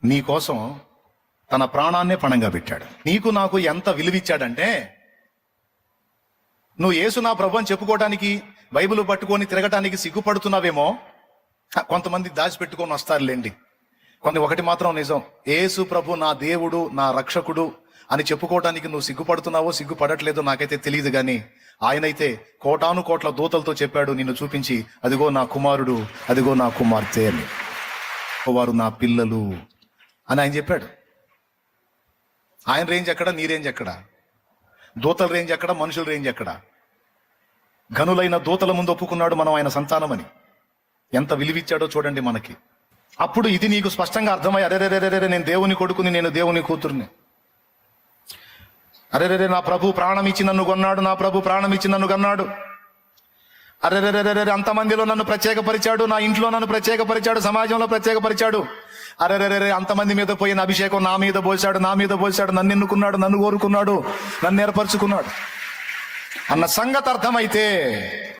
నీ కోసం తన ప్రాణాన్నే పణంగా పెట్టాడు. నీకు నాకు ఎంత విలువిచ్చాడంటే, నువ్వు యేసు నా ప్రభు అని చెప్పుకోవడానికి బైబిల్ పట్టుకొని తిరగటానికి సిగ్గుపడుతున్నావేమో. కొంతమంది దాచిపెట్టుకొని వస్తారులేండి. ఒకటి మాత్రం నిజం, యేసు ప్రభు నా దేవుడు నా రక్షకుడు అని చెప్పుకోవడానికి నువ్వు సిగ్గుపడుతున్నావో సిగ్గుపడట్లేదో నాకైతే తెలియదు, కానీ ఆయనైతే కోటాను కోట్ల దూతలతో చెప్పాడు నిన్ను చూపించి, అదిగో నా కుమారుడు, అదిగో నా కుమార్తె అని, వారు నా పిల్లలు అని ఆయన చెప్పాడు. ఆయన రేంజ్ ఎక్కడ, నీ రేంజ్ ఎక్కడ? దూతల రేంజ్ ఎక్కడ, మనుషుల రేంజ్ ఎక్కడ? ఘనులైన దూతల ముందు ఒప్పుకున్నాడు మనం ఆయన సంతానమని. ఎంత విలువిచ్చాడో చూడండి మనకి. అప్పుడు ఇది నీకు స్పష్టంగా అర్థమై, అరెరెరెరెరే నేను దేవుని కొడుకుని, నేను దేవుని కూతుర్ని, అరెరెరే నా ప్రభు ప్రాణం ఇచ్చి నన్ను కొన్నాడు, నా ప్రభు ప్రాణం ఇచ్చి నన్ను కన్నాడు, అరెరెరెరెరే అంతమందిలో నన్ను ప్రత్యేకపరిచాడు, నా ఇంట్లో నన్ను ప్రత్యేకపరిచాడు, సమాజంలో ప్రత్యేకపరిచాడు, అరెరెరెరే అంతమంది మీద పోయిన అభిషేకం నా మీద పోసాడు, నన్ను ఎన్నుకున్నాడు, నన్ను కోరుకున్నాడు, నన్ను ఏర్పరచుకున్నాడు అన్న సంగతి అర్థమైతే